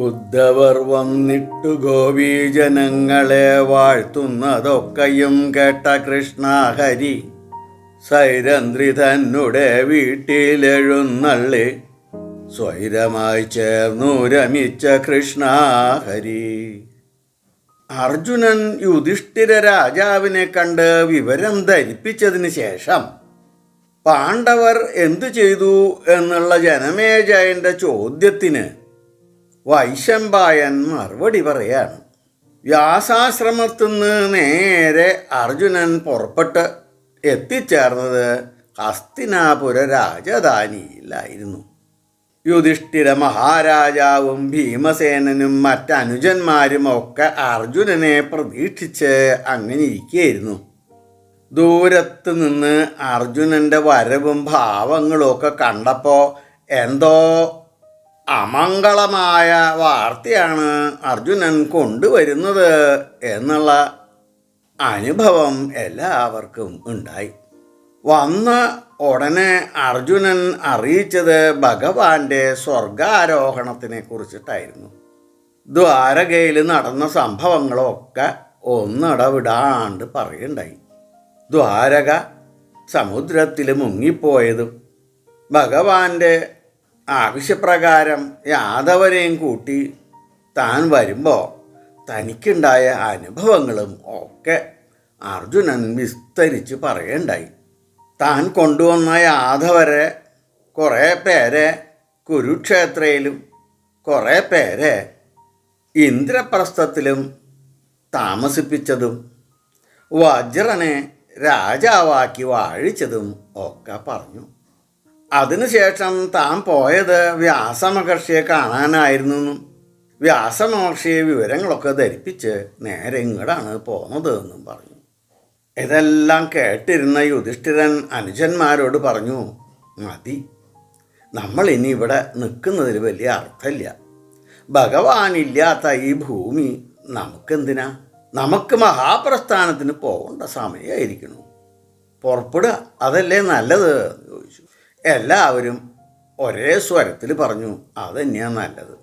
ഉദ്ധവർ വന്നിട്ടു ഗോപീജനങ്ങളെ വാഴ്ത്തുന്നതൊക്കെയും കേട്ട കൃഷ്ണ ഹരി സൈരന്ധ്രി തന്നെ വീട്ടിലെഴുന്നള്ളി സ്വൈരമായി ചേർന്നു രമിച്ച കൃഷ്ണ ഹരി. അർജുനൻ യുധിഷ്ഠിര രാജാവിനെ കണ്ട് വിവരം ധരിപ്പിച്ചതിന് ശേഷം പാണ്ഡവർ എന്തു ചെയ്തു എന്നുള്ള ജനമേജയന്റെ ചോദ്യത്തിന് വൈശമ്പായൻ മറുപടി പറയാണ്. വ്യാസാശ്രമത്തിന്ന് നേരെ അർജുനൻ പുറപ്പെട്ട് എത്തിച്ചേർന്നത് ഹസ്തിനാപുര രാജധാനിയിലായിരുന്നു. യുധിഷ്ഠിര മഹാരാജാവും ഭീമസേനനും മറ്റനുജന്മാരും ഒക്കെ അർജുനനെ പ്രതീക്ഷിച്ച് അങ്ങനെ ഇരിക്കുകയായിരുന്നു. ദൂരത്ത് നിന്ന് അർജുനൻ്റെ വരവും ഭാവങ്ങളും ഒക്കെ കണ്ടപ്പോൾ എന്തോ അമംഗളമായ വാർത്തയാണ് അർജുനൻ കൊണ്ടുവരുന്നത് എന്നുള്ള അനുഭവം എല്ലാവർക്കും ഉണ്ടായി. വന്ന ഉടനെ അർജുനൻ അറിയിച്ചത് ഭഗവാന്റെ സ്വർഗാരോഹണത്തിനെ കുറിച്ചിട്ടായിരുന്നു. ദ്വാരകയിൽ നടന്ന സംഭവങ്ങളൊക്കെ ഒന്നിടവിടാണ്ട് പറയുണ്ടായി. ദ്വാരക സമുദ്രത്തിൽ മുങ്ങിപ്പോയതും ഭഗവാന്റെ ആവശ്യപ്രകാരം യാദവരെയും കൂട്ടി താൻ വരുമ്പോൾ തനിക്കുണ്ടായ അനുഭവങ്ങളും ഒക്കെ അർജുനൻ വിസ്തരിച്ച് പറയണ്ടായി. താൻ കൊണ്ടുവന്ന യാദവരെ കുറേ പേരെ കുരുക്ഷേത്രയിലും കുറേ പേരെ ഇന്ദ്രപ്രസ്ഥത്തിലും താമസിപ്പിച്ചതും വജ്രനെ രാജാവാക്കി വാഴിച്ചതും ഒക്കെ പറഞ്ഞു. അതിനുശേഷം താൻ പോയത് വ്യാസമഹർഷിയെ കാണാനായിരുന്നെന്നും വ്യാസമഹർഷിയെ വിവരങ്ങളൊക്കെ ധരിപ്പിച്ച് നേരെ ഇങ്ങോട്ടാണ് പോന്നത് എന്നും പറഞ്ഞു. ഇതെല്ലാം കേട്ടിരുന്ന യുധിഷ്ഠിരൻ അനുജന്മാരോട് പറഞ്ഞു, മതി, നമ്മൾ ഇനി ഇവിടെ നിൽക്കുന്നതിൽ വലിയ അർത്ഥമില്ല. ഭഗവാനില്ലാത്ത ഈ ഭൂമി നമുക്കെന്തിനാ? നമുക്ക് മഹാപ്രസ്ഥാനത്തിന് പോകേണ്ട സമയമായിരിക്കണം. പുറപ്പെടുക, അതല്ലേ നല്ലത് എന്ന് ചോദിച്ചു. എല്ലാവരും ഒരേ സ്വരത്തിൽ പറഞ്ഞു, അതുതന്നെയാണ് നല്ലത്,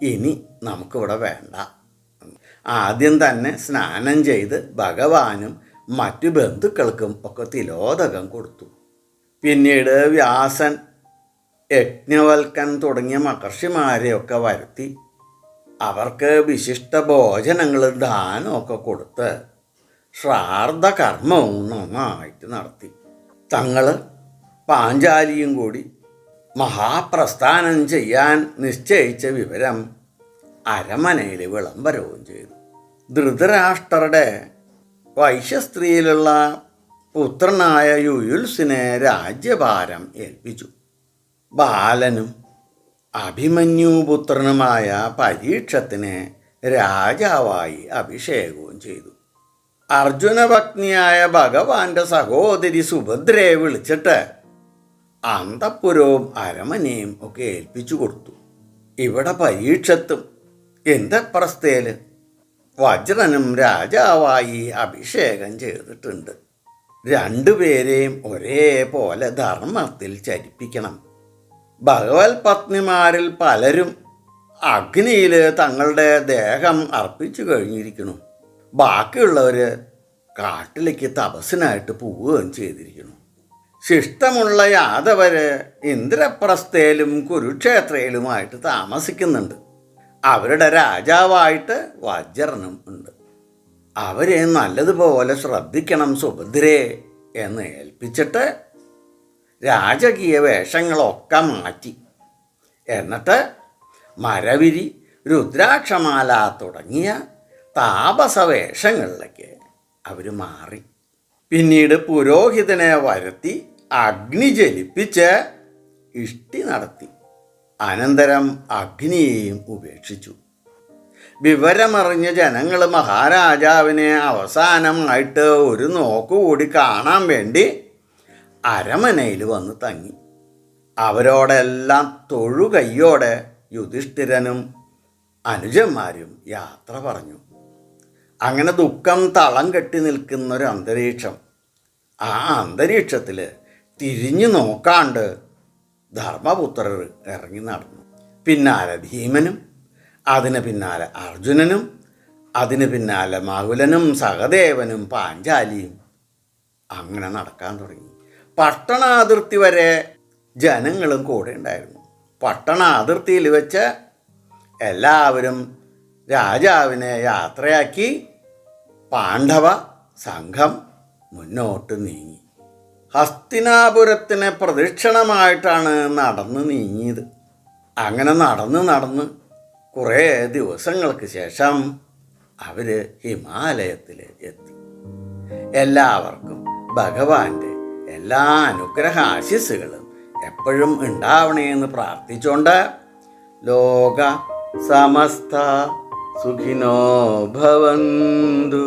ഇനി നമുക്കിവിടെ വേണ്ട. ആദ്യം തന്നെ സ്നാനം ചെയ്ത് ഭഗവാനും മറ്റു ബന്ധുക്കൾക്കും ഒക്കെ തിലോദകം കൊടുത്തു. പിന്നീട് വ്യാസൻ, യജ്ഞവൽക്കൻ തുടങ്ങിയ മഹർഷിമാരെയൊക്കെ വരുത്തി അവർക്ക് വിശിഷ്ട ഭോജനങ്ങളും ദാനമൊക്കെ കൊടുത്ത് ശ്രാദ്ധ കർമ്മവും നന്നായിട്ട് നടത്തി. തങ്ങൾ പാഞ്ചാലിയും കൂടി മഹാപ്രസ്ഥാനം ചെയ്യാൻ നിശ്ചയിച്ച വിവരം അരമനയിൽ വിളംബരവും ചെയ്തു. ധൃതരാഷ്ട്രരുടെ വൈശ്യസ്ത്രീയിലുള്ള പുത്രനായ യുയുത്സിനെ രാജ്യഭാരം ഏൽപ്പിച്ചു. ബാലനും അഭിമന്യുപുത്രനുമായ പരീക്ഷത്തിനെ രാജാവായി അഭിഷേകവും ചെയ്തു. അർജുനപത്നിയായ ഭഗവാന്റെ സഹോദരി സുഭദ്രയെ വിളിച്ചിട്ട് അന്തഃപുരവും അരമനയും ഒക്കെ ഏൽപ്പിച്ചു കൊടുത്തു. ഇവിടെ പരീക്ഷത്തും ഇന്ദ്രപ്രസ്ഥയിൽ വജ്രനും രാജാവായി അഭിഷേകം ചെയ്തിട്ടുണ്ട്. രണ്ടുപേരെയും ഒരേപോലെ ധർമ്മത്തിൽ ചരിപ്പിക്കണം. ഭഗവത് പത്നിമാരിൽ പലരും അഗ്നിയിൽ തങ്ങളുടെ ദേഹം അർപ്പിച്ചു കഴിഞ്ഞിരിക്കുന്നു. ബാക്കിയുള്ളവർ കാട്ടിലേക്ക് തപസ്സിനായിട്ട് പോവുകയും ചെയ്തിരിക്കുന്നു. ശിഷ്ടമുള്ള യാദവര് ഇന്ദ്രപ്രസ്ഥയിലും കുരുക്ഷേത്രയിലുമായിട്ട് താമസിക്കുന്നുണ്ട്. അവരുടെ രാജാവായിട്ട് വജ്രനും ഉണ്ട്. അവരെ നല്ലതുപോലെ ശ്രദ്ധിക്കണം സുഭദ്രേ എന്ന് ഏൽപ്പിച്ചിട്ട് രാജകീയ വേഷങ്ങളൊക്കെ മാറ്റി. എന്നിട്ട് മരവിരി, രുദ്രാക്ഷമാല തുടങ്ങിയ താപസവേഷങ്ങളിലേക്ക് അവർ മാറി. പിന്നീട് പുരോഹിതനെ വരുത്തി അഗ്നി ജ്വലിപ്പിച്ച് ഇഷ്ടി നടത്തി. അനന്തരം അഗ്നിയെയും ഉപേക്ഷിച്ചു. വിവരമറിഞ്ഞ ജനങ്ങൾ മഹാരാജാവിനെ അവസാനമായിട്ട് ഒരു നോക്കുകൂടി കാണാൻ വേണ്ടി അരമനയിൽ വന്ന് തങ്ങി. അവരോടെല്ലാം തൊഴുകയ്യോടെ യുധിഷ്ഠിരനും അനുജന്മാരും യാത്ര പറഞ്ഞു. അങ്ങനെ ദുഃഖം തളം കെട്ടി നിൽക്കുന്നൊരു അന്തരീക്ഷം. ആ അന്തരീക്ഷത്തിൽ തിരിഞ്ഞു നോക്കാണ്ട് ധർമ്മപുത്രർ ഇറങ്ങി നടന്നു. പിന്നാലെ ഭീമനും അതിന് പിന്നാലെ അർജുനനും, അതിന് പിന്നാലെ മകുലനും സഹദേവനും പാഞ്ചാലിയും അങ്ങനെ നടക്കാൻ തുടങ്ങി. പട്ടണാതിർത്തി വരെ ജനങ്ങളും കൂടെ ഉണ്ടായിരുന്നു. പട്ടണാതിർത്തിയിൽ വെച്ച് എല്ലാവരും രാജാവിനെ യാത്രയാക്കി പാണ്ഡവ സംഘം മുന്നോട്ട് നീങ്ങി. ഹസ്തിനാപുരത്തിന് പ്രദക്ഷിണമായിട്ടാണ് നടന്ന് നീങ്ങിയത്. അങ്ങനെ നടന്ന് കുറേ ദിവസങ്ങൾക്ക് ശേഷം അവർ ഹിമാലയത്തിൽ എത്തി. എല്ലാവർക്കും ഭഗവാന്റെ എല്ലാ അനുഗ്രഹാശിസ്സുകളും എപ്പോഴും ഉണ്ടാവണേ എന്ന് പ്രാർത്ഥിച്ചുകൊണ്ട് ലോക സമസ്ത സുഖിനോ ഭവന്തു.